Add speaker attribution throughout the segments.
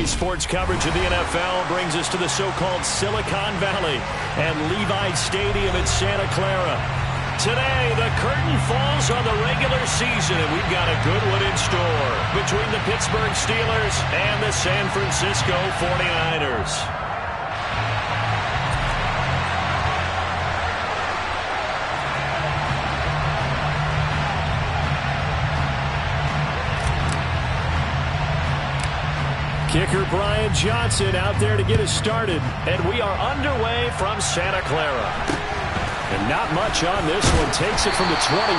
Speaker 1: Sports coverage of the NFL brings us to the so-called Silicon Valley and Levi Stadium in Santa Clara. Today, the curtain falls on the regular season, and we've got a good one in store between the Pittsburgh Steelers and the San Francisco 49ers. Kicker Brian Johnson out there to get us started, and we are underway from Santa Clara. And not much on this one. Takes it from the 21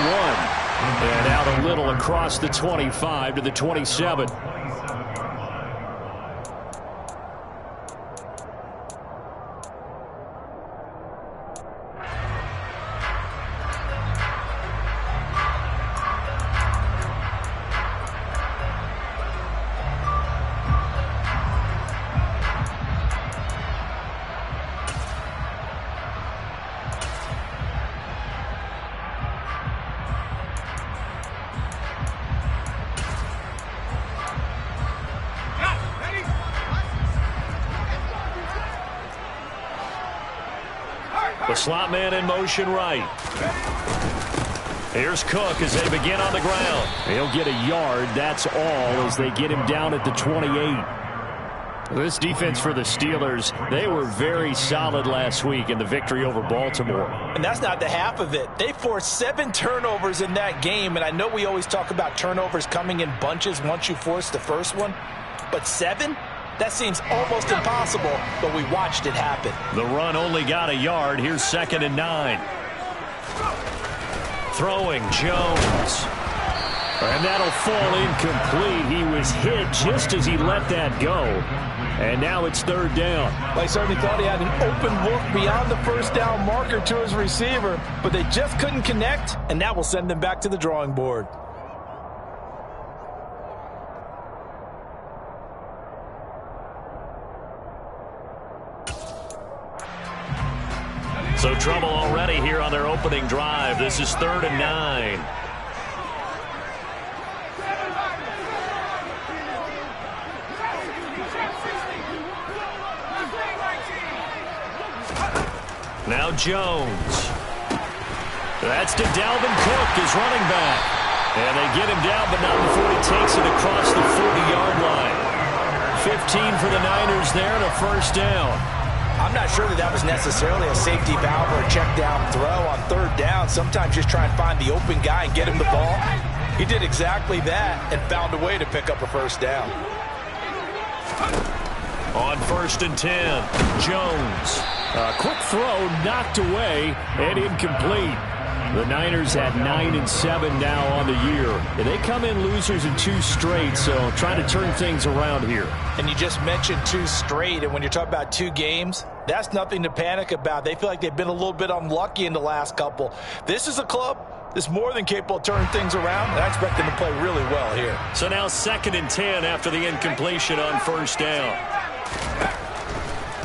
Speaker 1: and out a little across the 25 to the 27. The slot man in motion right. Here's Cook as they begin on the ground. He'll get a yard. That's all as they get him down at the 28. This defense for the Steelers, they were very solid last week in the victory over Baltimore.
Speaker 2: And that's not the half of it. They forced 7 turnovers in that game, and I know we always talk about turnovers coming in bunches once you force the first one, but 7? That seems almost impossible, but we watched it happen.
Speaker 1: The run only got a yard. Here's 2nd and 9. Throwing Jones. And that'll fall incomplete. He was hit just as he let that go. And now it's 3rd down.
Speaker 2: Well, he certainly thought he had an open look beyond the first down marker to his receiver, but they just couldn't connect, and that will send them back to the drawing board.
Speaker 1: So trouble already here on their opening drive. This is 3rd and 9. Now Jones. That's to Dalvin Cook, his running back. And they get him down, but not before he takes it across the 40-yard line. 15 for the Niners there and a 1st down.
Speaker 2: I'm not sure that was necessarily a safety valve or a check down throw on 3rd down. Sometimes just try and find the open guy and get him the ball. He did exactly that and found a way to pick up a 1st down.
Speaker 1: On 1st and 10, Jones. A quick throw knocked away and incomplete. The Niners had 9-7 now on the year. And they come in losers in 2 straight, so trying to turn things around here.
Speaker 2: And you just mentioned 2 straight, and when you're talking about 2 games, that's nothing to panic about. They feel like they've been a little bit unlucky in the last couple. This is a club that's more than capable of turning things around, and I expect them to play really well here.
Speaker 1: So now 2nd and 10 after the incompletion on 1st down.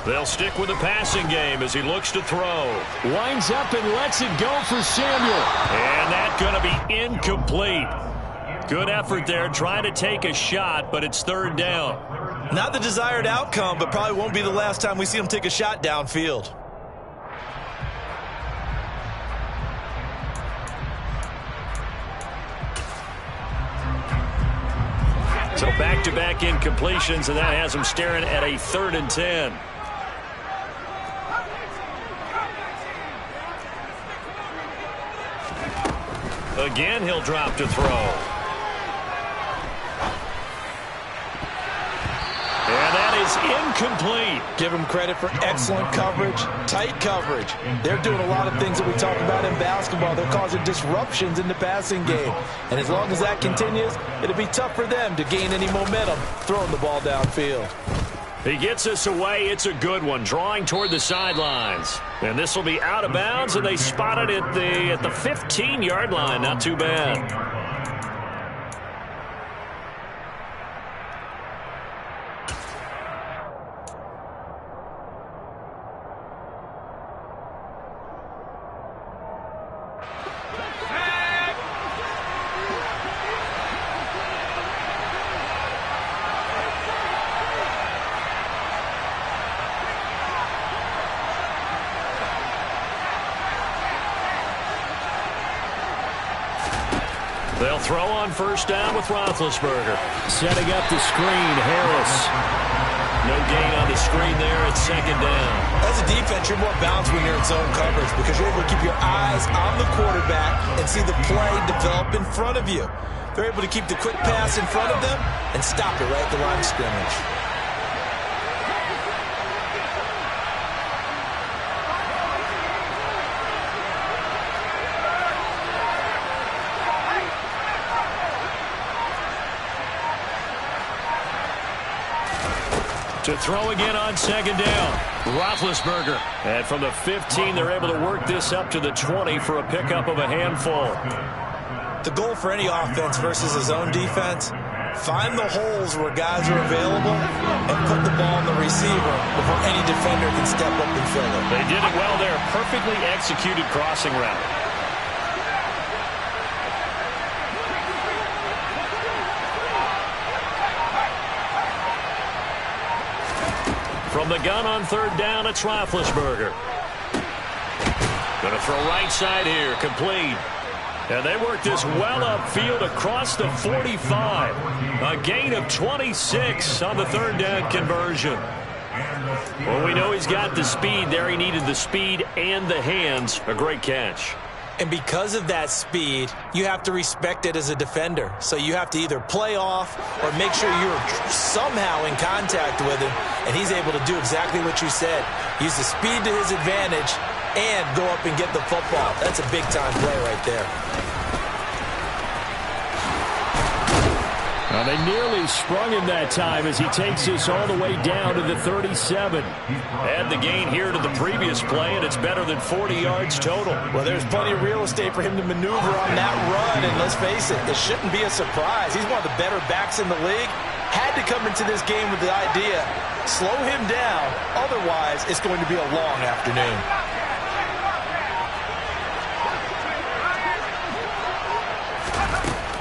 Speaker 1: They'll stick with the passing game as he looks to throw. Winds up and lets it go for Samuel. And that's going to be incomplete. Good effort there trying to take a shot, but it's 3rd down.
Speaker 2: Not the desired outcome, but probably won't be the last time we see him take a shot downfield.
Speaker 1: So back-to-back incompletions, and that has him staring at a 3rd and 10. Again, he'll drop to throw. And that is incomplete.
Speaker 2: Give him credit for excellent coverage, tight coverage. They're doing a lot of things that we talk about in basketball. They're causing disruptions in the passing game. And as long as that continues, it'll be tough for them to gain any momentum throwing the ball downfield.
Speaker 1: He gets us away. It's a good one, drawing toward the sidelines. And this will be out of bounds, and they spot it at the 15-yard line. Not too bad. They'll throw on first down with Roethlisberger. Setting up the screen, Harris. No gain on the screen there at second down.
Speaker 2: As a defense, you're more balanced when you're in zone coverage because you're able to keep your eyes on the quarterback and see the play develop in front of you. They're able to keep the quick pass in front of them and stop it right at the line of scrimmage.
Speaker 1: To throw again on second down, Roethlisberger. And from the 15, they're able to work this up to the 20 for a pickup of a handful.
Speaker 2: The goal for any offense versus a zone defense, find the holes where guys are available and put the ball on the receiver before any defender can step up and fill it.
Speaker 1: They did it well there. Perfectly executed crossing route. From the gun on third down, it's Roethlisberger. Going to throw right side here, complete. And they work this well upfield across the 45. A gain of 26 on the third down conversion. Well, we know he's got the speed there. He needed the speed and the hands. A great catch.
Speaker 2: And because of that speed, you have to respect it as a defender. So you have to either play off or make sure you're somehow in contact with him. And he's able to do exactly what you said. Use the speed to his advantage and go up and get the football. That's a big-time play right there.
Speaker 1: Well, they nearly sprung him that time as he takes this all the way down to the 37. Add the gain here to the previous play, and it's better than 40 yards total.
Speaker 2: Well, there's plenty of real estate for him to maneuver on that run, and let's face it, it shouldn't be a surprise. He's one of the better backs in the league. Had to come into this game with the idea, slow him down, otherwise it's going to be a long afternoon.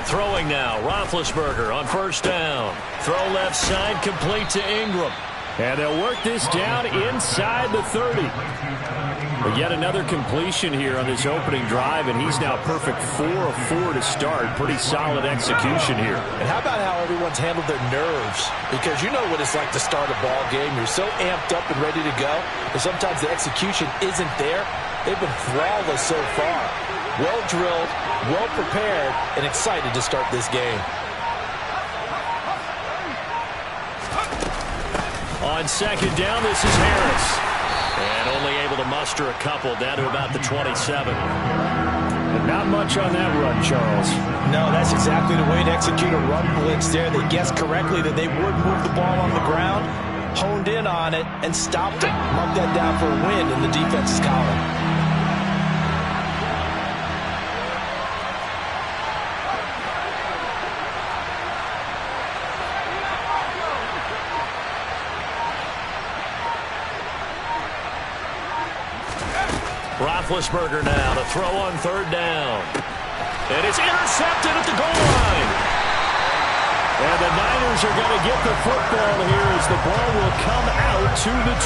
Speaker 1: Throwing now, Roethlisberger on first down. Throw left side, complete to Ingram. And they'll work this down inside the 30. But yet another completion here on this opening drive, and he's now perfect 4 of 4 to start. Pretty solid execution here.
Speaker 2: And how about how everyone's handled their nerves? Because you know what it's like to start a ball game. You're so amped up and ready to go, and sometimes the execution isn't there. They've been flawless so far. Well drilled, well prepared, and excited to start this game.
Speaker 1: On second down, this is Harris. And only able to muster a couple down to about the 27. And not much on that run, Charles.
Speaker 2: No, that's exactly the way to execute a run blitz there. They guessed correctly that they would move the ball on the ground, honed in on it, and stopped it. Mark that down for a win in the defense's column.
Speaker 1: Roethlisberger now to throw on third down. And it's intercepted at the goal line. And the Niners are going to get the football here as the ball will come out to the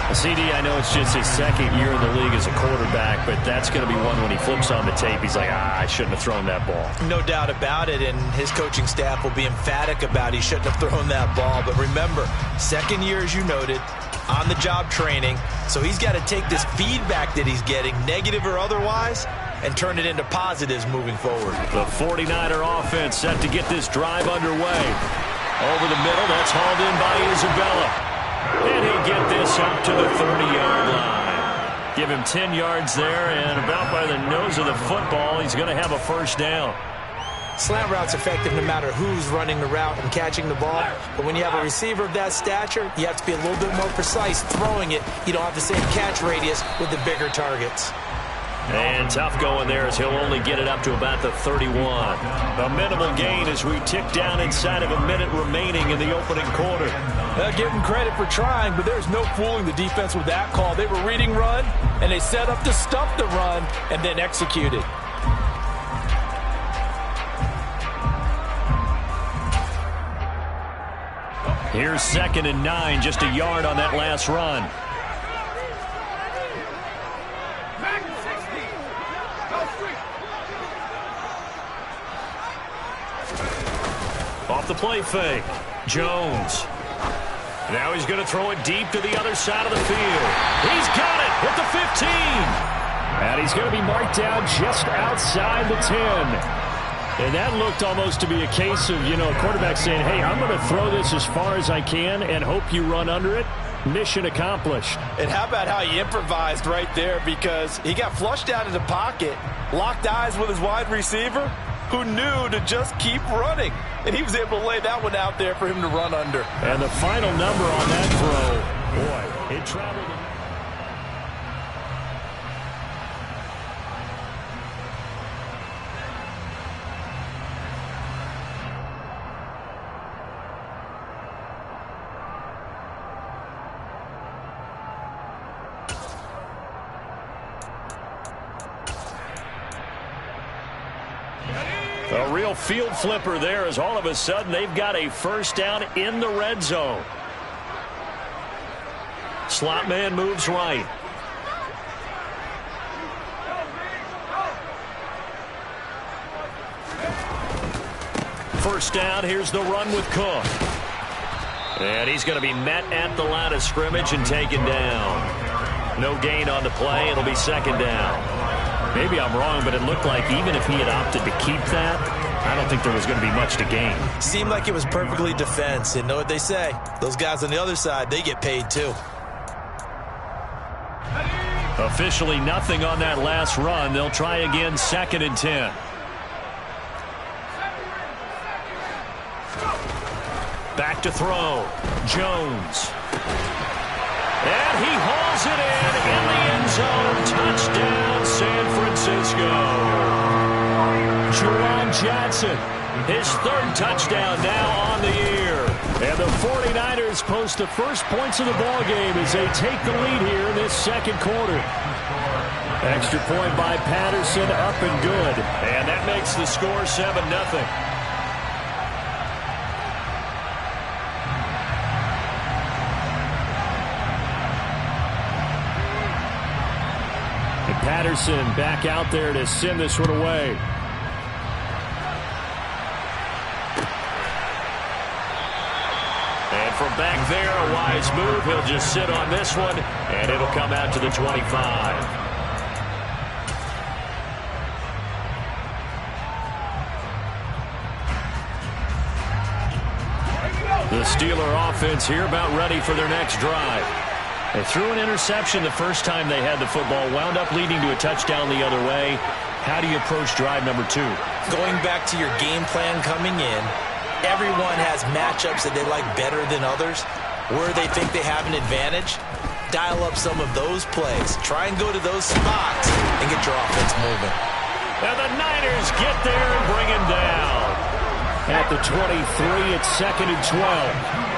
Speaker 1: 20. CD, I know it's just his second year in the league as a quarterback, but that's going to be one when he flips on the tape. He's like, I shouldn't have thrown that ball.
Speaker 2: No doubt about it, and his coaching staff will be emphatic about he shouldn't have thrown that ball. But remember, second year, as you noted, on-the-job training, so he's got to take this feedback that he's getting, negative or otherwise, and turn it into positives moving forward.
Speaker 1: The 49er offense set to get this drive underway. Over the middle, that's hauled in by Isabella. And he'll get this up to the 30-yard line. Give him 10 yards there, and about by the nose of the football, he's going to have a first down.
Speaker 2: Slant route's effective no matter who's running the route and catching the ball. But when you have a receiver of that stature, you have to be a little bit more precise throwing it. You don't have the same catch radius with the bigger targets.
Speaker 1: And tough going there as he'll only get it up to about the 31. A minimal gain as we tick down inside of a minute remaining in the opening quarter.
Speaker 2: They'll give him credit for trying, but there's no fooling the defense with that call. They were reading run, and they set up to stuff the run and then executed.
Speaker 1: Here's 2nd and 9, just a yard on that last run. off the play fake. Jones. Now he's going to throw it deep to the other side of the field. He's got it at the 15. And he's going to be marked down just outside the 10. And that looked almost to be a case of, a quarterback saying, hey, I'm going to throw this as far as I can and hope you run under it. Mission accomplished.
Speaker 2: And how about how he improvised right there, because he got flushed out of the pocket, locked eyes with his wide receiver, who knew to just keep running. And he was able to lay that one out there for him to run under.
Speaker 1: And the final number on that throw, boy, it traveled. A real field flipper there, as all of a sudden they've got a first down in the red zone. Slot man moves right. First down, here's the run with Cook. And he's going to be met at the line of scrimmage and taken down. No gain on the play, it'll be second down. Maybe I'm wrong, but it looked like even if he had opted to keep that, I don't think there was going to be much to gain.
Speaker 2: Seemed like it was perfectly defense. And know what they say? Those guys on the other side, they get paid too.
Speaker 1: Officially nothing on that last run. They'll try again, 2nd and 10. Back to throw. Jones. And he hauls it in the end zone. Touchdown, San Francisco. Juwan Johnson, his 3rd touchdown now on the year. And the 49ers post the first points of the ballgame as they take the lead here in this second quarter. Extra point by Patterson, up and good. And that makes the score 7-0. Patterson back out there to send this one away. And from back there, a wise move. He'll just sit on this one, and it'll come out to the 25. The Steeler offense here about ready for their next drive. They threw an interception the first time they had the football, wound up leading to a touchdown the other way. How do you approach drive number 2?
Speaker 2: Going back to your game plan coming in, everyone has matchups that they like better than others. Where they think they have an advantage, dial up some of those plays. Try and go to those spots and get your offense moving.
Speaker 1: And the Niners get there and bring him down. At the 23, it's 2nd and 12.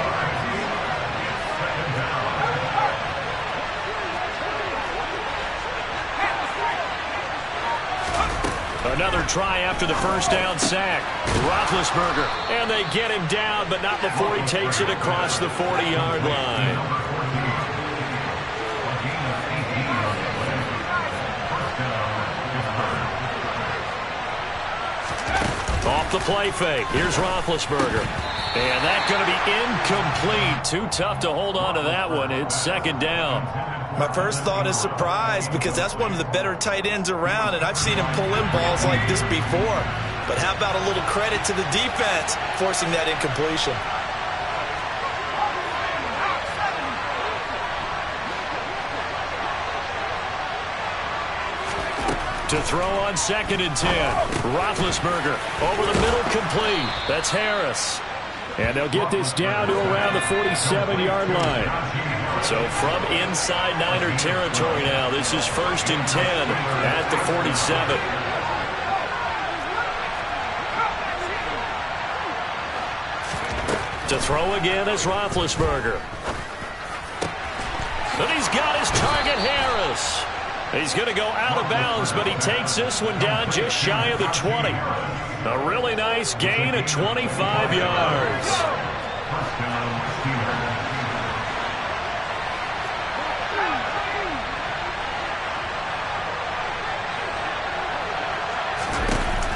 Speaker 1: Another try after the first down sack. Roethlisberger, and they get him down, but not before he takes it across the 40-yard line. Off the play fake. Here's Roethlisberger. And that's going to be incomplete. Too tough to hold on to that one. It's 2nd down.
Speaker 2: My first thought is surprise, because that's one of the better tight ends around, and I've seen him pull in balls like this before. But how about a little credit to the defense forcing that incompletion?
Speaker 1: To throw on 2nd and 10. Roethlisberger over the middle, complete. That's Harris. And they'll get this down to around the 47-yard line. So from inside Niner territory now, this is 1st and 10 at the 47. To throw again is Roethlisberger. And he's got his target, Harris. He's going to go out of bounds, but he takes this one down just shy of the 20. A really nice gain of 25 yards.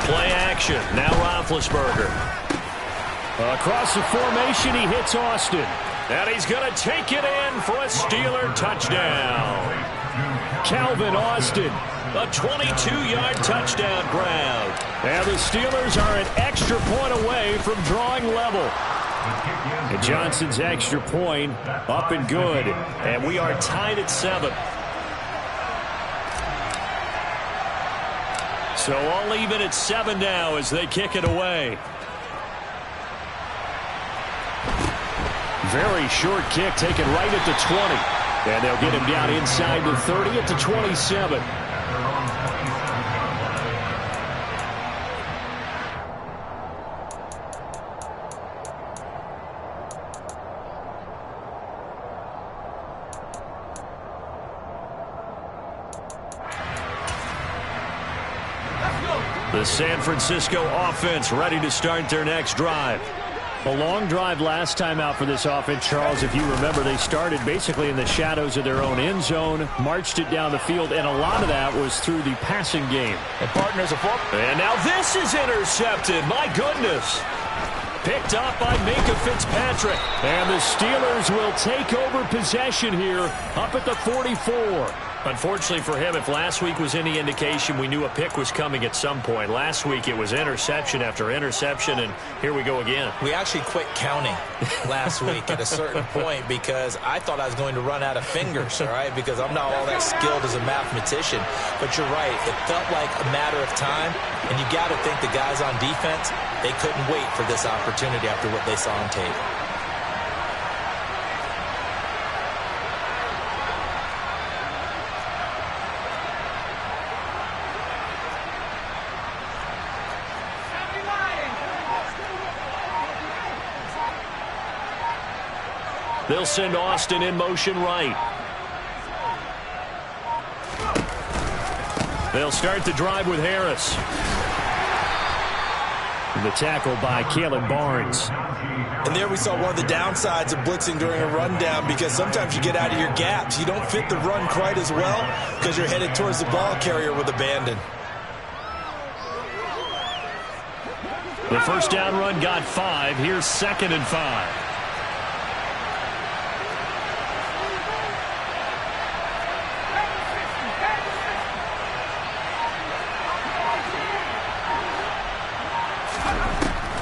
Speaker 1: Play action. Now Roethlisberger. Across the formation, he hits Austin. And he's going to take it in for a Steeler touchdown. Calvin Austin, a 22-yard touchdown grab. And the Steelers are an extra point away from drawing level. And Johnson's extra point up and good. And we are tied at 7. So all even at 7 now as they kick it away. Very short kick taken right at the 20. And they'll get him down inside the 30 at the 27. The San Francisco offense ready to start their next drive. A long drive last time out for this offense, Charles. If you remember, they started basically in the shadows of their own end zone, marched it down the field, and a lot of that was through the passing game.
Speaker 2: And partners are
Speaker 1: and now this is intercepted. My goodness. Picked up by Minka Fitzpatrick. And the Steelers will take over possession here up at the 44. Unfortunately for him, if last week was any indication, we knew a pick was coming at some point. Last week it was interception after interception, and here we go again.
Speaker 2: We actually quit counting last week at a certain point because I thought I was going to run out of fingers, all right, because I'm not all that skilled as a mathematician. But you're right. It felt like a matter of time, and you got to think the guys on defense, they couldn't wait for this opportunity after what they saw on tape.
Speaker 1: They'll send Austin in motion right. They'll start the drive with Harris. The tackle by Kalen Barnes.
Speaker 2: And there we saw one of the downsides of blitzing during a rundown, because sometimes you get out of your gaps. You don't fit the run quite as well because you're headed towards the ball carrier with abandon.
Speaker 1: The first down run got 5. Here's 2nd and 5.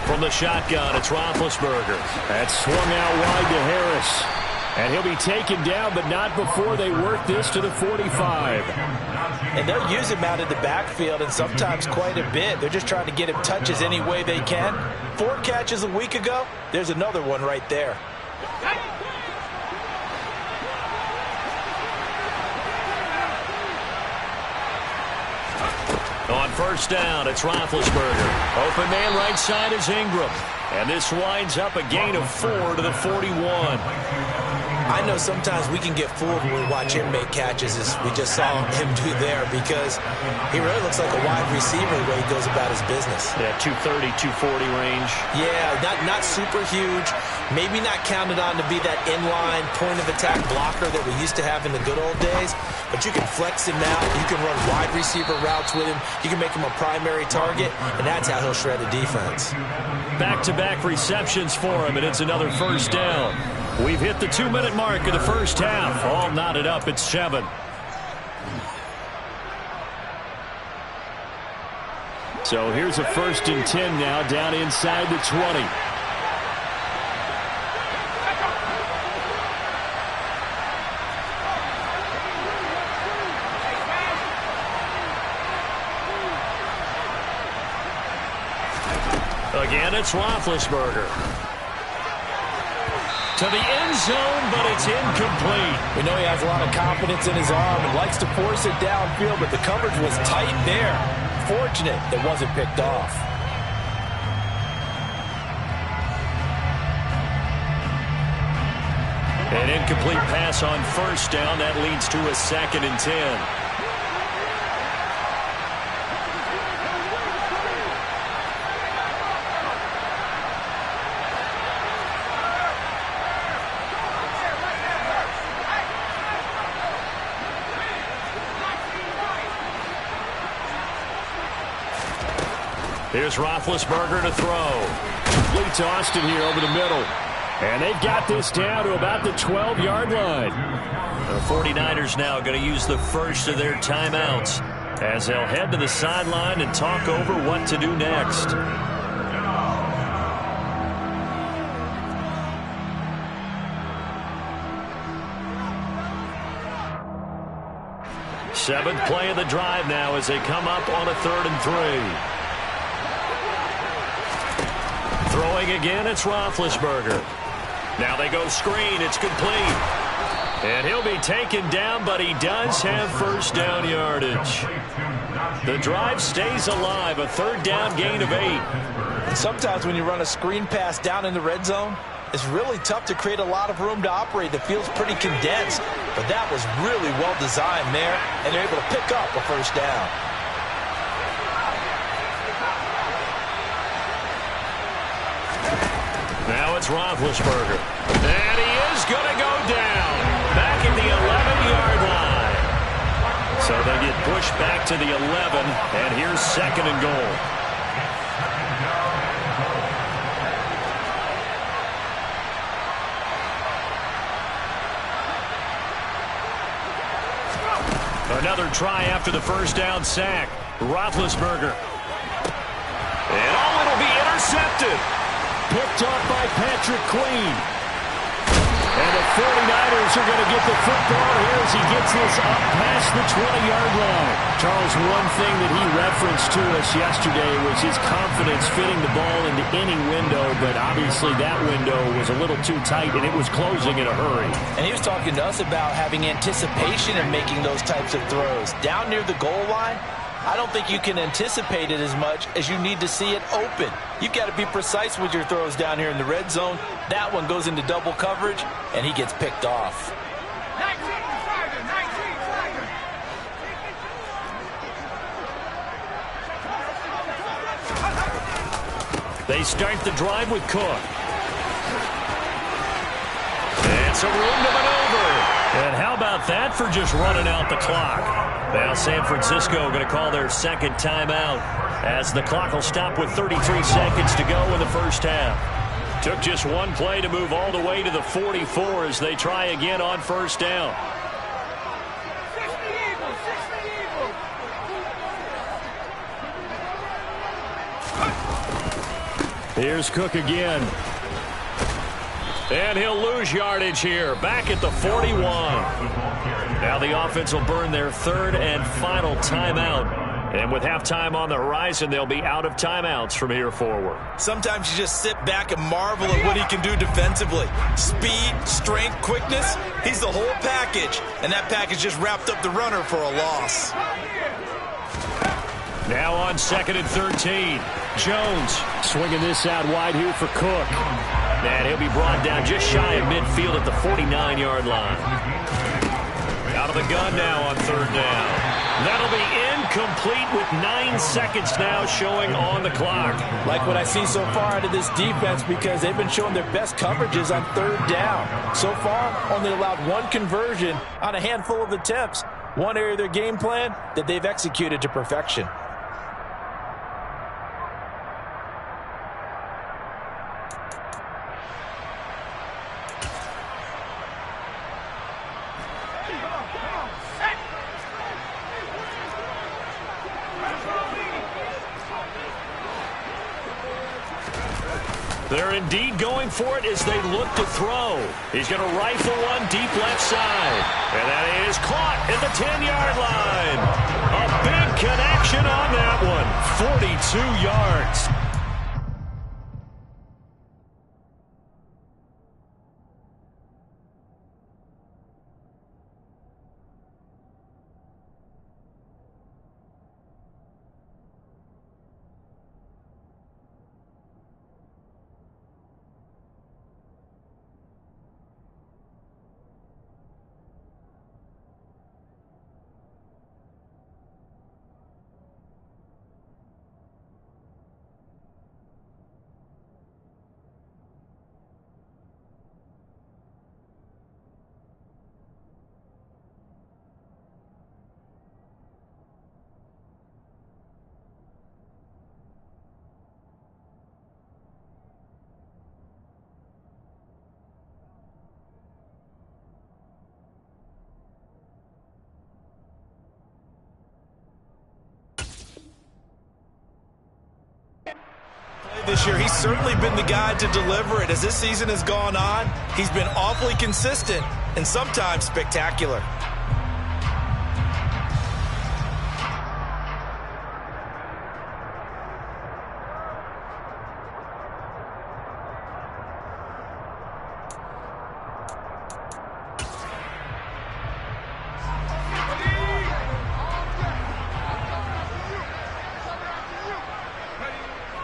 Speaker 1: From the shotgun, it's Roethlisberger. That's swung out wide to Harris. And he'll be taken down, but not before they work this to the 45.
Speaker 2: And they'll use him out in the backfield, and sometimes quite a bit. They're just trying to get him touches any way they can. 4 catches a week ago. There's another one right there.
Speaker 1: On first down, it's Roethlisberger. Open man right side is Ingram. And this winds up a gain of 4 to the 41.
Speaker 2: I know sometimes we can get fooled when we watch him make catches, as we just saw him do there, because he really looks like a wide receiver the way he goes about his business.
Speaker 1: Yeah, 230, 240 range.
Speaker 2: Yeah, not super huge. Maybe not counted on to be that inline point-of-attack blocker that we used to have in the good old days, but you can flex him out. You can run wide receiver routes with him. You can make him a primary target, and that's how he'll shred a defense.
Speaker 1: Back-to-back receptions for him, and it's another first down. We've hit the 2-minute mark of the first half. All knotted up at 7. So here's a 1st and 10 now down inside the 20. Again, it's Roethlisberger. To the end zone, but it's incomplete.
Speaker 2: We know he has a lot of confidence in his arm and likes to force it downfield, but the coverage was tight there. Fortunate it wasn't picked off.
Speaker 1: An incomplete pass on first down. That leads to a 2nd and 10. Here's Roethlisberger to throw.
Speaker 3: Complete to Austin here over the middle. And they've got this down to about the 12-yard line.
Speaker 1: The 49ers now going to use the first of their timeouts as they'll head to the sideline and talk over what to do next. Seventh play of the drive now as they come up on a 3rd and 3. Throwing again, it's Roethlisberger. Now they go screen. It's complete. And he'll be taken down, but he does have first down yardage. The drive stays alive. A 3rd down gain of 8.
Speaker 2: And sometimes when you run a screen pass down in the red zone, it's really tough to create a lot of room to operate. The field's pretty condensed. But that was really well designed there, and they're able to pick up a first down.
Speaker 1: Now it's Roethlisberger. And he is going to go down. Back at the 11-yard line. So they get pushed back to the 11, and here's 2nd and goal. Another try after the first down sack. Roethlisberger. And it'll be intercepted.
Speaker 3: Picked off by Patrick Queen. And the 49ers are going to get the football here as he gets this up past the 20-yard line. Charles, one thing that he referenced to us yesterday was his confidence fitting the ball into any window, but obviously that window was a little too tight, and it was closing in a hurry.
Speaker 2: And he was talking to us about having anticipation in making those types of throws. Down near the goal line, I don't think you can anticipate it as much as you need to see it open. You've got to be precise with your throws down here in the red zone. That one goes into double coverage, and he gets picked off.
Speaker 1: They start the drive with Cook. And some room to maneuver. And how about that for just running out the clock? Now San Francisco going to call their 2nd timeout as the clock will stop with 33 seconds to go in the first half. Took just one play to move all the way to the 44 as they try again on first down. Here's Cook again. And he'll lose yardage here. Back at the 41. Now the offense will burn their 3rd and final timeout. And with halftime on the horizon, they'll be out of timeouts from here forward.
Speaker 2: Sometimes you just sit back and marvel at what he can do defensively. Speed, strength, quickness. He's the whole package. And that package just wrapped up the runner for a loss.
Speaker 1: Now on 2nd and 13. Jones
Speaker 3: swinging this out wide here for Cook.
Speaker 1: And he'll be brought down just shy of midfield at the 49-yard line. Out of the gun now on 3rd down. That'll be incomplete with 9 seconds now showing on the clock.
Speaker 2: Like what I see so far out of this defense because they've been showing their best coverages on 3rd down. So far, only allowed 1 conversion on a handful of attempts. One area of their game plan that they've executed to perfection.
Speaker 1: They're indeed going for it as they look to throw. He's going to rifle one deep left side. And that is caught at the 10-yard line. A big connection on that one. 42 yards.
Speaker 2: this year. He's certainly been the guy to deliver it. As this season has gone on, he's been awfully consistent and sometimes spectacular.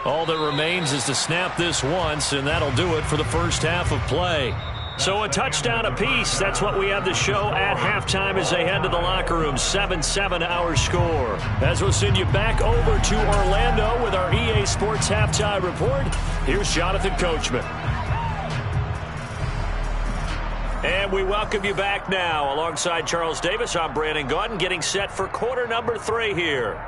Speaker 1: All that remains is to snap this once, and that'll do it for the first half of play. So a touchdown apiece. That's what we have to show at halftime as they head to the locker room. 7-7 our score. As we'll send you back over to Orlando with our EA Sports Halftime Report, here's Jonathan Coachman. And we welcome you back now. Alongside Charles Davis, I'm Brandon Gaudin, getting set for quarter number 3 here.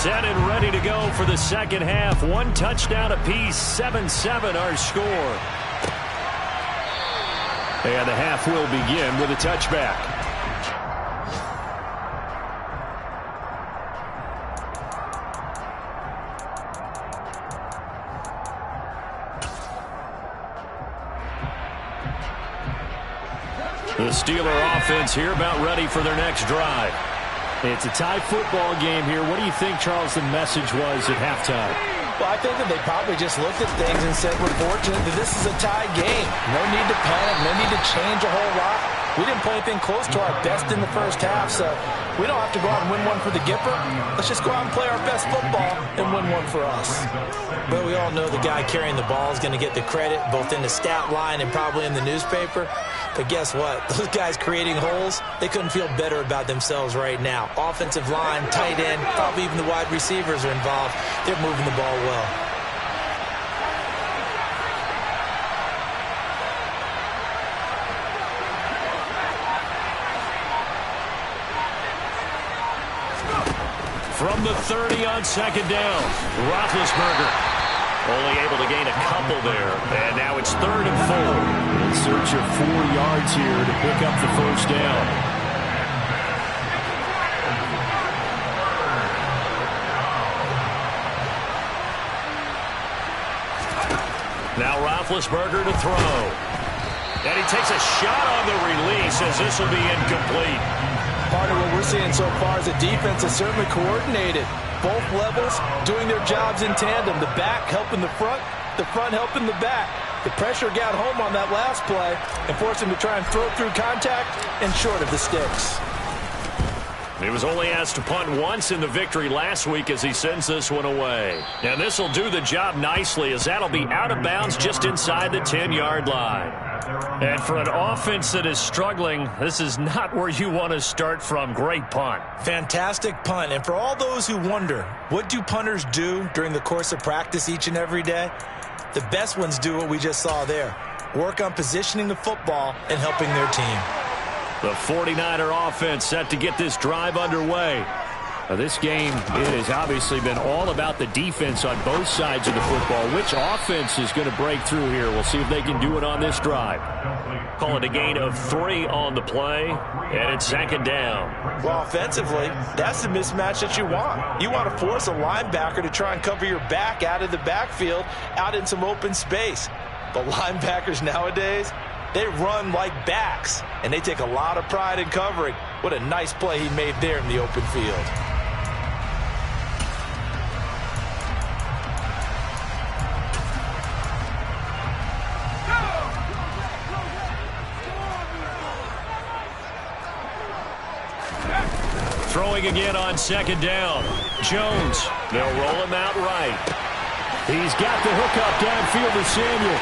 Speaker 1: Set and ready to go for the second half. One touchdown apiece, 7-7 our score. And the half will begin with a touchback. The Steeler offense here about ready for their next drive. It's a tie football game here. What do you think, Charles, the message was at halftime?
Speaker 2: Well, I think that they probably just looked at things and said, we're fortunate that this is a tie game. No need to panic, no need to change a whole lot. We didn't play anything close to our best in the first half, so we don't have to go out and win one for the Gipper. Let's just go out and play our best football and win one for us. But we all know the guy carrying the ball is going to get the credit, both in the stat line and probably in the newspaper. But guess what? Those guys creating holes, they couldn't feel better about themselves right now. Offensive line, tight end, probably even the wide receivers are involved. They're moving the ball well.
Speaker 1: From the 30 on second down, Roethlisberger only able to gain a couple there, and now it's 3rd and 4.
Speaker 3: In search of 4 yards here to pick up the first down.
Speaker 1: Now Roethlisberger to throw. And he takes a shot on the release as this will be incomplete.
Speaker 2: Part of what we're seeing so far is the defense is certainly coordinated. Both levels doing their jobs in tandem. The back helping the front helping the back. The pressure got home on that last play and forced him to try and throw through contact and short of the sticks.
Speaker 1: He was only asked to punt once in the victory last week as he sends this one away. And this will do the job nicely as that'll be out of bounds just inside the 10-yard line. And for an offense that is struggling, this is not where you want to start from. Great punt.
Speaker 2: Fantastic punt. And for all those who wonder, what do punters do during the course of practice each and every day? The best ones do what we just saw there. Work on positioning the football and helping their team.
Speaker 1: The 49er offense set to get this drive underway.
Speaker 3: This game, it has obviously been all about the defense on both sides of the football. Which offense is going to break through here? We'll see if they can do it on this drive.
Speaker 1: Call it a gain of 3 on the play, and it's 2nd down.
Speaker 2: Well, offensively, that's the mismatch that you want. You want to force a linebacker to try and cover your back out of the backfield, out in some open space. But linebackers nowadays, they run like backs, and they take a lot of pride in covering. What a nice play he made there in the open field.
Speaker 1: Throwing again on 2nd down. Jones, they'll roll him out right.
Speaker 3: He's got the hookup downfield to Samuel.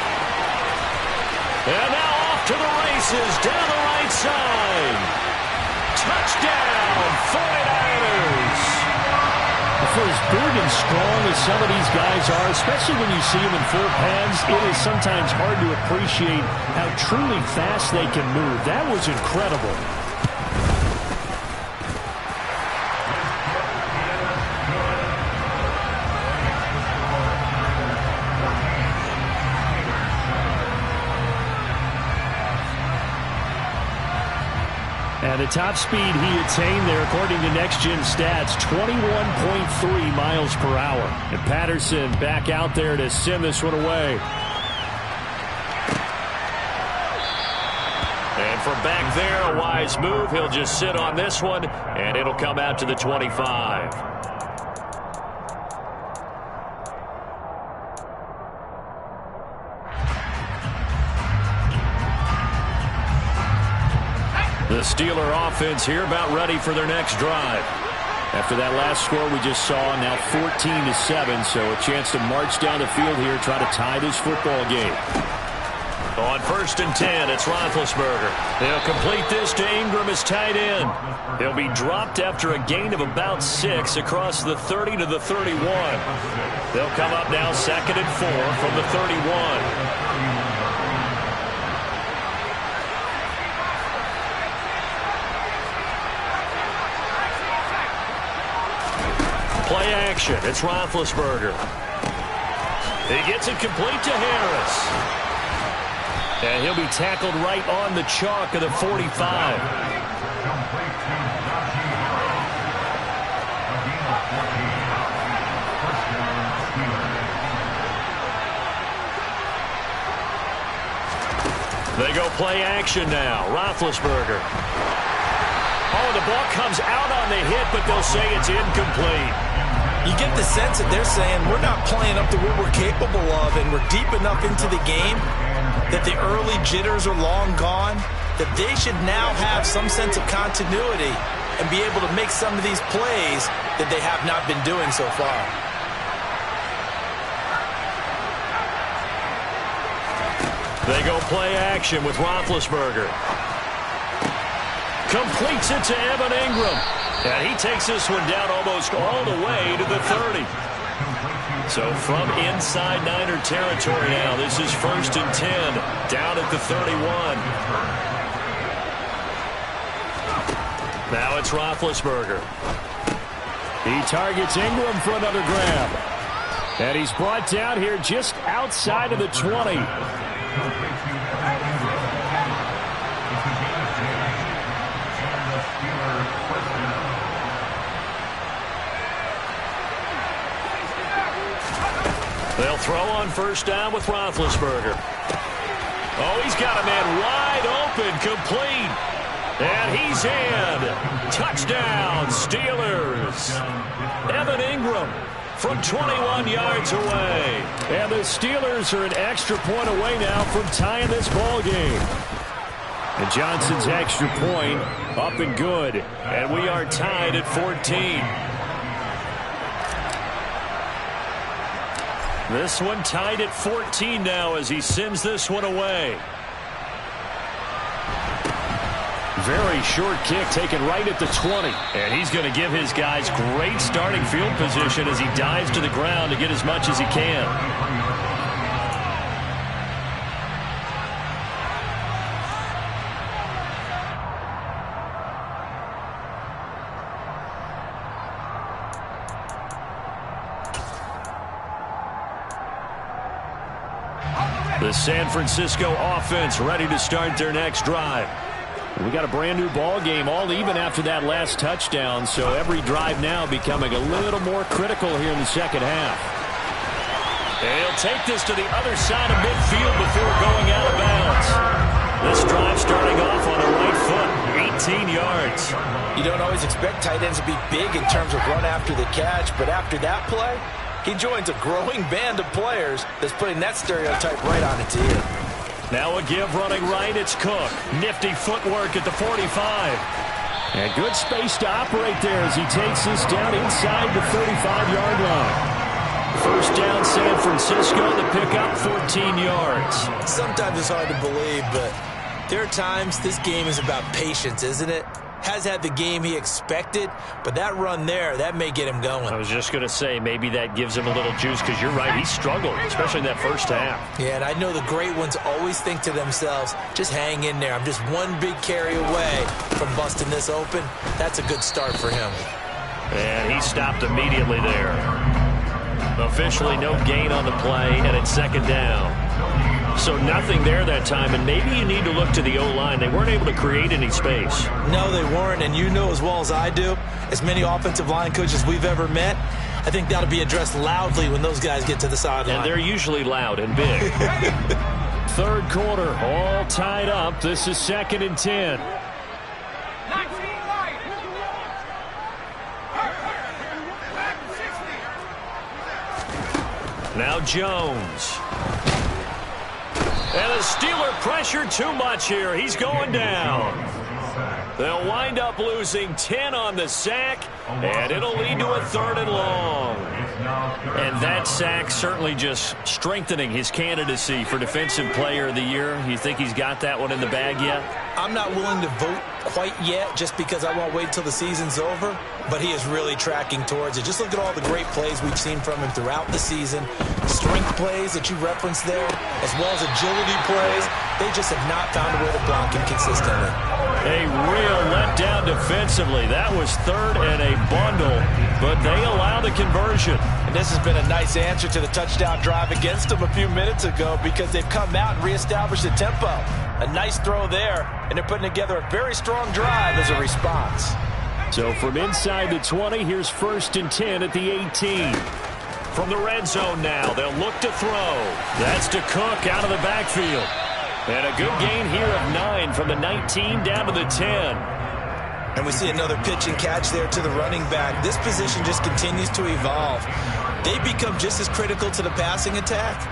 Speaker 1: And now off to the races down the right side. Touchdown, 49ers.
Speaker 3: For as big and strong as some of these guys are, especially when you see them in full pads, it is sometimes hard to appreciate how truly fast they can move. That was incredible. The top speed he attained there, according to Next Gen Stats, 21.3 miles per hour. And Patterson back out there to send this one away.
Speaker 1: And from back there, a wise move. He'll just sit on this one, and it'll come out to the 25. The Steeler offense here about ready for their next drive. After that last score we just saw, now 14-7, so a chance to march down the field here, try to tie this football game. On 1st and 10, it's Roethlisberger. They'll complete this to Ingram as tight end. He'll be dropped after a gain of about 6 across the 30 to the 31. They'll come up now 2nd and 4 from the 31. Play action. It's Roethlisberger. He gets it complete to Harris. And he'll be tackled right on the chalk of the 45. They go play action now. Roethlisberger. Oh, the ball comes out on the hit, but they'll say it's incomplete.
Speaker 2: You get the sense that they're saying we're not playing up to what we're capable of, and we're deep enough into the game that the early jitters are long gone, that they should now have some sense of continuity and be able to make some of these plays that they have not been doing so far.
Speaker 1: They go play action with Roethlisberger. Completes it to Evan Ingram. And he takes this one down almost all the way to the 30. So from inside Niner territory now, this is 1st and 10, down at the 31. Now it's Roethlisberger.
Speaker 3: He targets Ingram for another grab. And he's brought down here just outside of the 20.
Speaker 1: They'll throw on 1st down with Roethlisberger. Oh, he's got a man wide open, complete. And he's in. Touchdown, Steelers. Evan Ingram from 21 yards away.
Speaker 3: And the Steelers are an extra point away now from tying this ball game. And Johnson's extra point up and good.
Speaker 1: And we are tied at 14. This one tied at 14 now as he sends this one away.
Speaker 3: Very short kick taken right at the 20.
Speaker 1: And he's going to give his guys great starting field position as he dives to the ground to get as much as he can. The San Francisco offense ready to start their next drive.
Speaker 3: We got a brand new ball game, all even after that last touchdown, so every drive now becoming a little more critical here in the second half.
Speaker 1: And he'll take this to the other side of midfield before going out of bounds. This drive starting off on the right foot, 18 yards.
Speaker 2: You don't always expect tight ends to be big in terms of run after the catch, but after that play, he joins a growing band of players that's putting that stereotype right on its ear.
Speaker 1: Now a give running right, it's Cook. Nifty footwork at the 45.
Speaker 3: And good space to operate there as he takes this down inside the 35-yard line. 1st down, San Francisco, the pickup, 14 yards.
Speaker 2: Sometimes it's hard to believe, but there are times this game is about patience, isn't it? Has had the game he expected, but that run there, that may get him going.
Speaker 1: I was just going to say, maybe that gives him a little juice, because you're right, he struggled, especially in that first half.
Speaker 2: Yeah, and I know the great ones always think to themselves, just hang in there. I'm just one big carry away from busting this open. That's a good start for him.
Speaker 1: And he stopped immediately there. Officially no gain on the play, and it's 2nd down. So nothing there that time, and maybe you need to look to the O-line. They weren't able to create any space.
Speaker 2: No, they weren't, and you know as well as I do, as many offensive line coaches we've ever met, I think that'll be addressed loudly when those guys get to the sideline.
Speaker 1: And they're usually loud and big.
Speaker 3: Third quarter, all tied up. This is 2nd and 10.
Speaker 1: Now Jones. And the Steeler pressure too much here. He's going down. They'll wind up losing 10 on the sack, and it'll lead to a 3rd and long. And that sack certainly just strengthening his candidacy for Defensive Player of the Year. You think he's got that one in the bag yet?
Speaker 2: I'm not willing to vote quite yet just because I won't wait till the season's over, but he is really tracking towards it. Just look at all the great plays we've seen from him throughout the season. Strength plays that you referenced there, as well as agility plays. They just have not found a way to block him consistently.
Speaker 1: A real letdown defensively. That was 3rd and a bundle, but they allow the conversion.
Speaker 2: And this has been a nice answer to the touchdown drive against them a few minutes ago because they've come out and reestablished the tempo. A nice throw there, and they're putting together a very strong drive as a response.
Speaker 3: So from inside the 20, here's 1st and 10 at the 18.
Speaker 1: From the red zone now, they'll look to throw. That's to Cook out of the backfield. And a good gain here of 9 from the 19 down to the 10.
Speaker 2: And we see another pitch and catch there to the running back. This position just continues to evolve. They become just as critical to the passing attack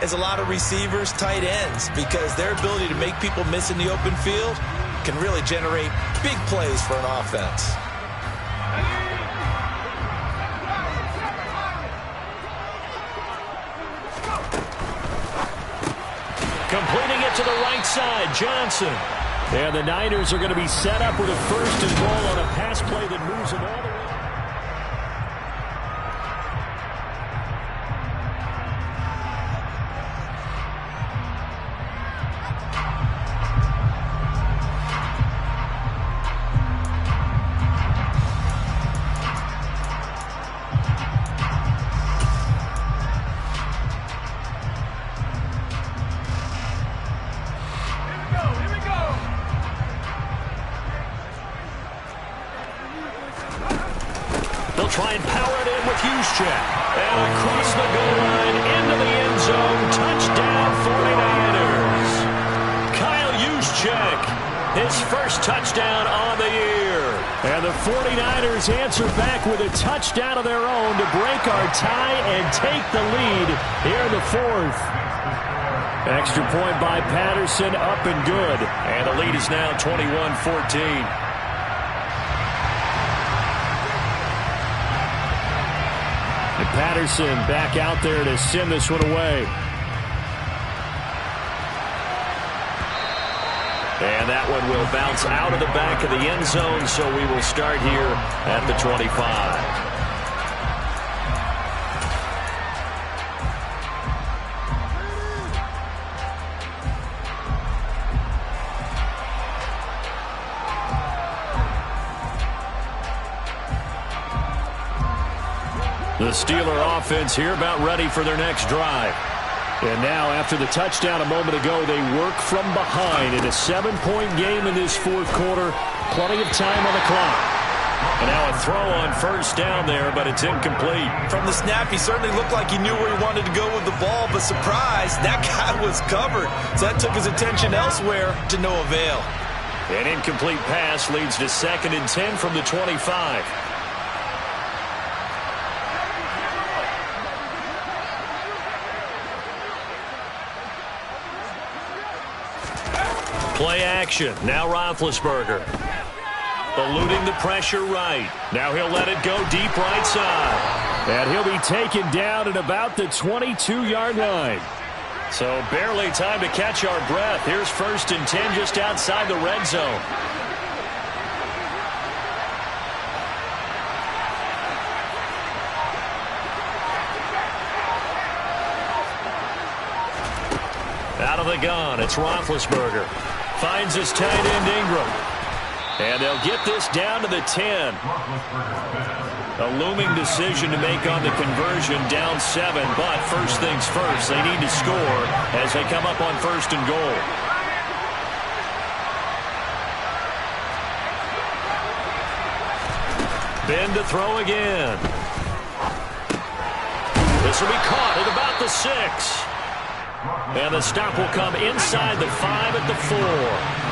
Speaker 2: as a lot of receivers, tight ends, because their ability to make people miss in the open field can really generate big plays for an offense.
Speaker 1: Completing it to the right side, Johnson.
Speaker 3: And the Niners are going to be set up with a 1st and goal on a pass play that moves them all the way.
Speaker 1: Try and power it in with Juszczyk. And across the goal line into the end zone. Touchdown 49ers. Kyle Juszczyk, his first touchdown on the year.
Speaker 3: And the 49ers answer back with a touchdown of their own to break our tie and take the lead here in the 4th. Extra point by Patterson, up and good.
Speaker 1: And the lead is now 21-14.
Speaker 3: And Patterson back out there to send this one away.
Speaker 1: And that one will bounce out of the back of the end zone, so we will start here at the 25. The Steeler offense here about ready for their next drive.
Speaker 3: And now after the touchdown a moment ago, they work from behind in a 7-point game in this 4th quarter. Plenty of time on the clock.
Speaker 1: And now a throw on 1st down there, but it's incomplete.
Speaker 2: From the snap, he certainly looked like he knew where he wanted to go with the ball, but surprise, that guy was covered. So that took his attention elsewhere to no avail.
Speaker 1: An incomplete pass leads to 2nd and 10 from the 25. Play action. Now Roethlisberger. Eluding the pressure right. Now he'll let it go deep right side.
Speaker 3: And he'll be taken down at about the 22-yard line.
Speaker 1: So barely time to catch our breath. Here's 1st and 10 just outside the red zone. Out of the gun, it's Roethlisberger. Finds his tight end Ingram. And they'll get this down to the 10. A looming decision to make on the conversion, down 7, but first things first, they need to score as they come up on 1st and goal. Ben to throw again. This will be caught at about the 6. And the stop will come inside the 5 at the 4.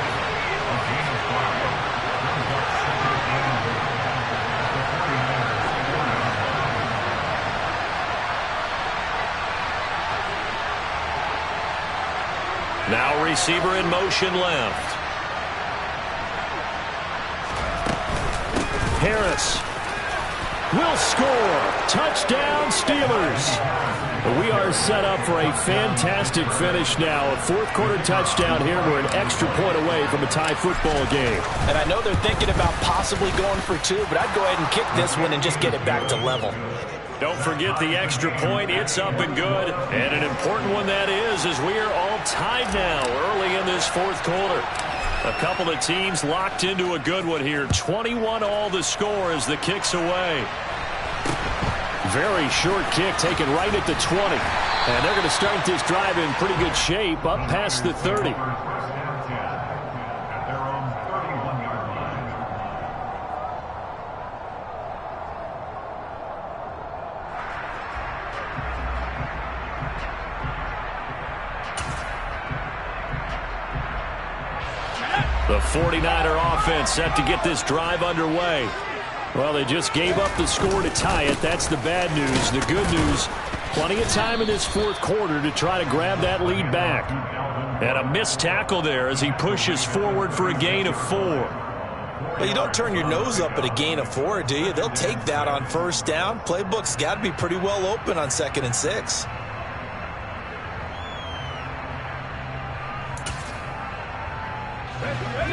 Speaker 1: Now receiver in motion left. Harris will score. Touchdown, Steelers. We are set up for a fantastic finish now. A fourth-quarter touchdown here. We're an extra point away from a tie football game.
Speaker 2: And I know they're thinking about possibly going for 2, but I'd go ahead and kick this one and just get it back to level.
Speaker 1: Don't forget the extra point. It's up and good. And an important one that is, as we are all tied now early in this fourth quarter. A couple of teams locked into a good one here. 21-all the score as the kick's away. Very short kick taken right at the 20. And they're going to start this drive in pretty good shape up past the 30. The 49er offense set to get this drive underway. Well, they just gave up the score to tie it. That's the bad news. The good news, plenty of time in this fourth quarter to try to grab that lead back. And a missed tackle there as he pushes forward for a gain of 4.
Speaker 2: Well, you don't turn your nose up at a gain of 4, do you? They'll take that on first down. Playbook's got to be pretty well open on 2nd and 6.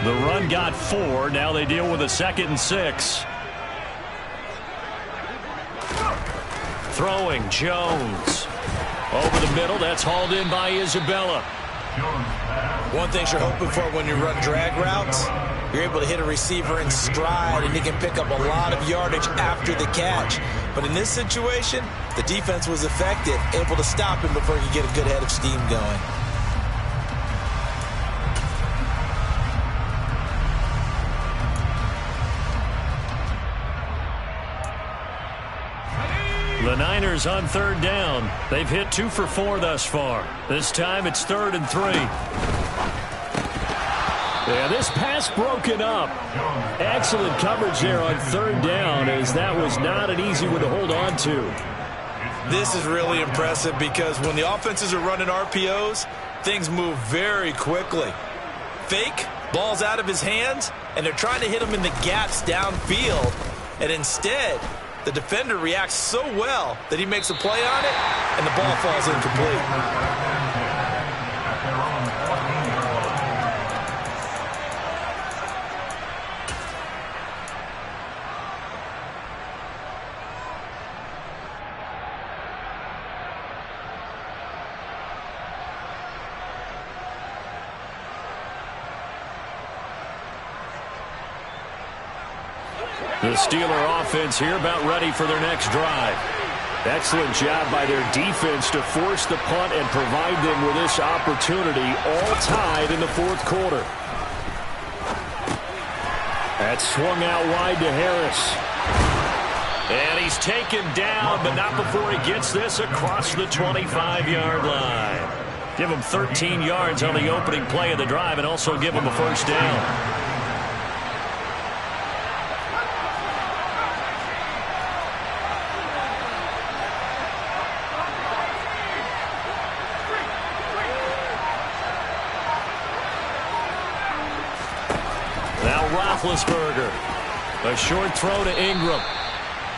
Speaker 1: The run got 4. Now they deal with a 2nd and 6. Throwing, Jones. Over the middle, that's hauled in by Isabella.
Speaker 2: One thing you're hoping for when you run drag routes, you're able to hit a receiver in stride, and he can pick up a lot of yardage after the catch. But in this situation, the defense was effective, able to stop him before he could get a good head of steam going.
Speaker 1: The Niners on 3rd down. They've hit 2 for 4 thus far. This time it's 3rd and 3. Yeah, this pass broken up. Excellent coverage there on 3rd down, as that was not an easy one to hold on to.
Speaker 2: This is really impressive because when the offenses are running RPOs, things move very quickly. Fake, ball's out of his hands, and they're trying to hit him in the gaps downfield. And instead, the defender reacts so well that he makes a play on it, and the ball falls incomplete.
Speaker 1: The Steeler offense here about ready for their next drive. Excellent job by their defense to force the punt and provide them with this opportunity, all tied in the fourth quarter. That's swung out wide to Harris. And he's taken down, but not before he gets this across the 25-yard line. Give him 13 yards on the opening play of the drive and also give him a first down. Roethlisberger. A short throw to Ingram.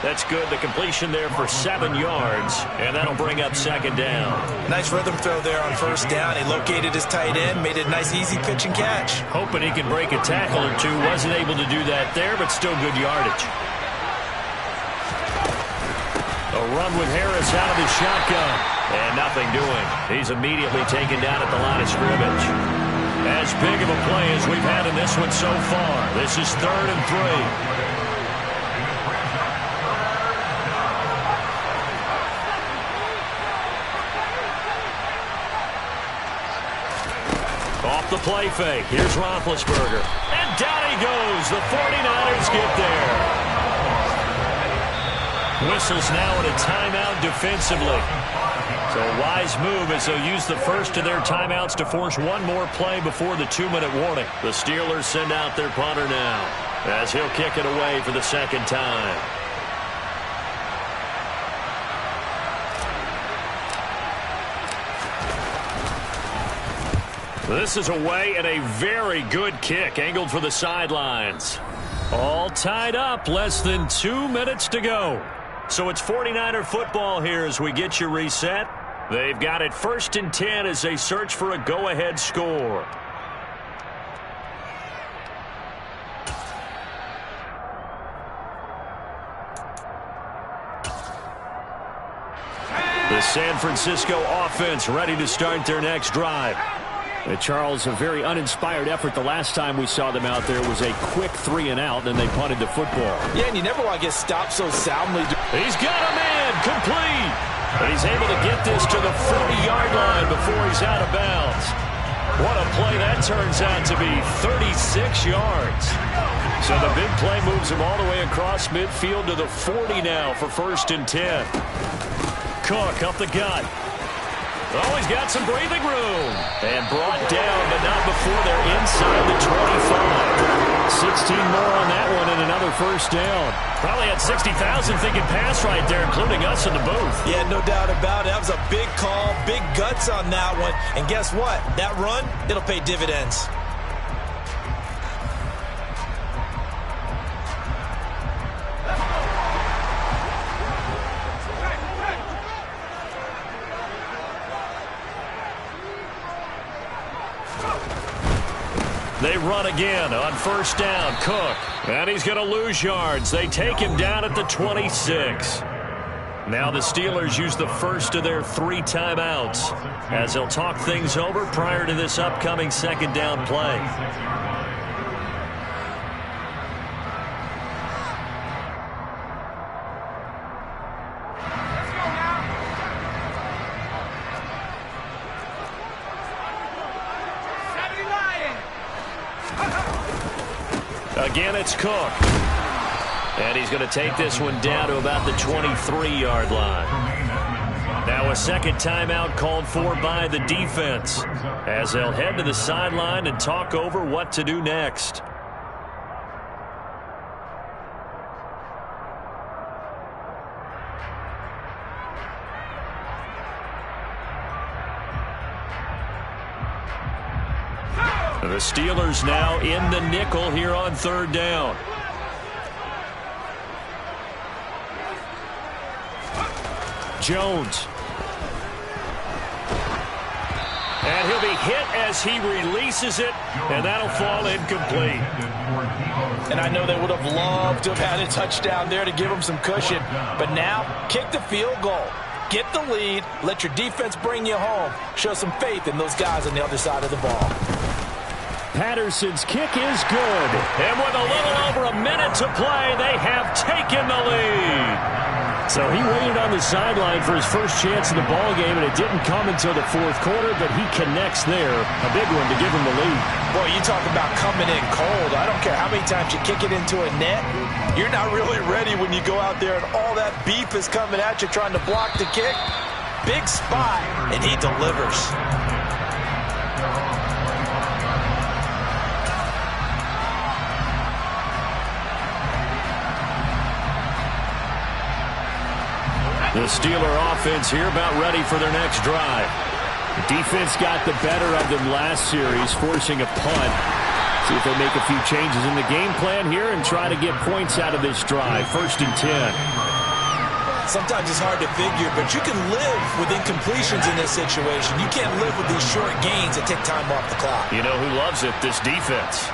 Speaker 1: That's good. The completion there for 7 yards, and that'll bring up 2nd down.
Speaker 2: Nice rhythm throw there on first down. He located his tight end, made it a nice, easy pitch and catch.
Speaker 1: Hoping he could break a tackle or two. Wasn't able to do that there, but still good yardage. A run with Harris out of the shotgun, and nothing doing. He's immediately taken down at the line of scrimmage. As big of a play as we've had in this one so far. This is 3rd and 3. the play fake. Here's Roethlisberger. And down he goes. The 49ers get there. Whistles now at a timeout defensively. So a wise move as they'll use the first of their timeouts to force one more play before the 2-minute warning. The Steelers send out their punter now as he'll kick it away for the second time. This is away and a very good kick angled for the sidelines. All tied up, less than 2 minutes to go. So it's 49er football here as we get you reset. They've got it 1st and 10 as they search for a go-ahead score. The San Francisco offense ready to start their next drive.
Speaker 3: Charles, a very uninspired effort. The last time we saw them out there was a quick 3-and-out, and they punted the football.
Speaker 2: Yeah, and you never want to get stopped so soundly.
Speaker 1: He's got a man complete. And he's able to get this to the 40-yard line before he's out of bounds. What a play that turns out to be, 36 yards. So the big play moves him all the way across midfield to the 40 now for 1st and 10. Cook up the gut. Oh, he's got some breathing room. And brought down, but not before they're inside the 25. 16 more on that one and another 1st down. Probably had 60,000 thinking pass right there, including us in the booth.
Speaker 2: Yeah, no doubt about it. That was a big call, big guts on that one. And guess what? That run, it'll pay dividends.
Speaker 1: They run again on 1st down. Cook. And he's going to lose yards. They take him down at the 26. Now the Steelers use the first of their 3 timeouts as they'll talk things over prior to this upcoming 2nd down play. Again, it's Cook. And he's going to take this one down to about the 23-yard line. Now a 2nd timeout called for by the defense as they'll head to the sideline and talk over what to do next. The Steelers now in the nickel here on 3rd down. Jones. And he'll be hit as he releases it, and that'll fall incomplete.
Speaker 2: And I know they would have loved to have had a touchdown there to give them some cushion. But now, kick the field goal. Get the lead. Let your defense bring you home. Show some faith in those guys on the other side of the ball.
Speaker 3: Patterson's kick is good.
Speaker 1: And with a little over a minute to play, they have taken the lead.
Speaker 3: So he waited on the sideline for his first chance in the ball game, and it didn't come until the 4th quarter, but he connects there. A big one to give him the lead.
Speaker 2: Boy, you talk about coming in cold. I don't care how many times you kick it into a net. You're not really ready when you go out there and all that beef is coming at you trying to block the kick. Big spot, and he delivers.
Speaker 1: The Steeler offense here about ready for their next drive.
Speaker 3: The defense got the better of them last series, forcing a punt. See if they make a few changes in the game plan here and try to get points out of this drive. 1st and 10.
Speaker 2: Sometimes it's hard to figure, but you can live with incompletions in this situation. You can't live with these short gains that take time off the clock.
Speaker 1: You know who loves it? This defense.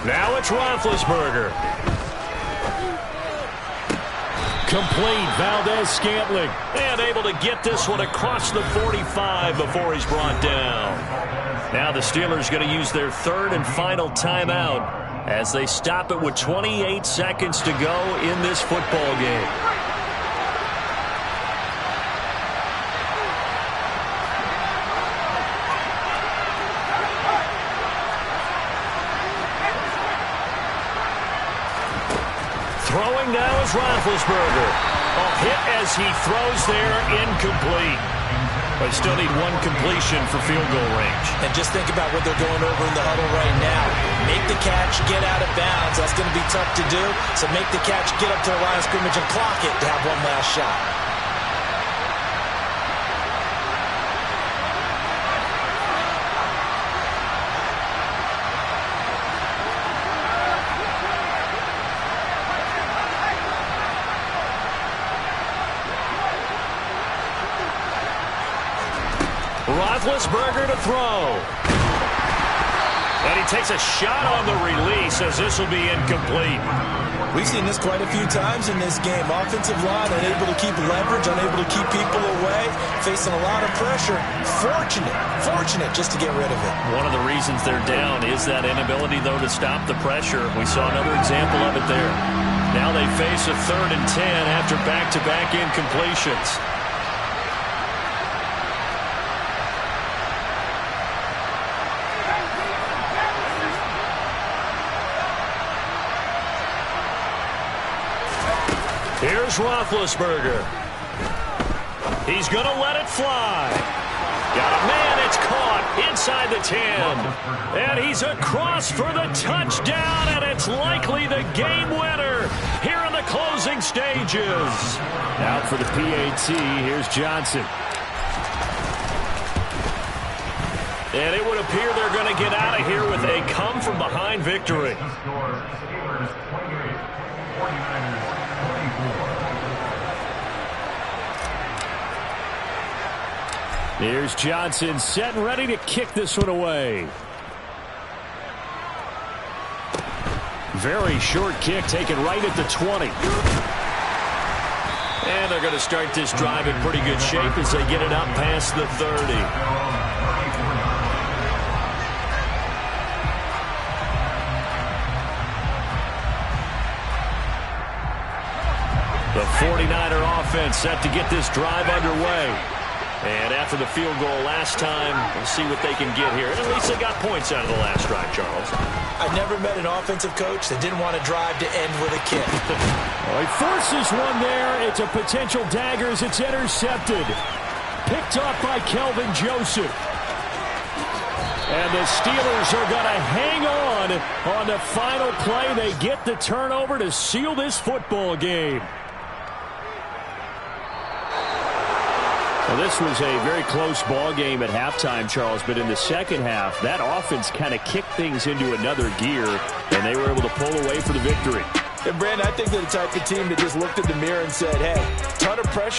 Speaker 1: Now it's Roethlisberger.
Speaker 3: Complete, Valdez-Scantling.
Speaker 1: And able to get this one across the 45 before he's brought down. Now the Steelers going to use their 3rd and final timeout as they stop it with 28 seconds to go in this football game. goes Roethlisberger. A hit as he throws there, incomplete. They still need one completion for field goal range.
Speaker 2: And just think about what they're going over in the huddle right now. Make the catch, get out of bounds. That's going to be tough to do. So make the catch, get up to the line of scrimmage, and clock it to have one last shot.
Speaker 1: Roethlisberger to throw. And he takes a shot on the release as this will be incomplete.
Speaker 2: We've seen this quite a few times in this game. Offensive line unable to keep leverage, unable to keep people away, facing a lot of pressure. Fortunate just to get rid of it.
Speaker 1: One of the reasons they're down is that inability, though, to stop the pressure. We saw another example of it there. Now they face a 3rd and 10 after back-to-back incompletions. Here's Roethlisberger. He's going to let it fly. Got a man, it's caught inside the 10. And he's across for the touchdown, and it's likely the game winner here in the closing stages.
Speaker 3: Out for the PAT, here's Johnson.
Speaker 1: And it would appear they're going to get out of here with a come-from-behind victory.
Speaker 3: Here's Johnson set and ready to kick this one away. Very short kick taken right at the 20.
Speaker 1: And they're going to start this drive in pretty good shape as they get it up past the 30. The 49er offense set to get this drive underway. And after the field goal last time, we'll see what they can get here. And at least they got points out of the last drive, Charles.
Speaker 2: I've never met an offensive coach that didn't want to drive to end with a kick.
Speaker 3: Well, he forces one there. It's a potential dagger as it's intercepted. Picked off by Kelvin Joseph. And the Steelers are going to hang on the final play. They get the turnover to seal this football game. Well, this was a very close ball game at halftime, Charles, but in the second half, that offense kind of kicked things into another gear, and they were able to pull away for the victory.
Speaker 2: And, Brandon, I think they're the type of team that just looked in the mirror and said, hey, ton of pressure.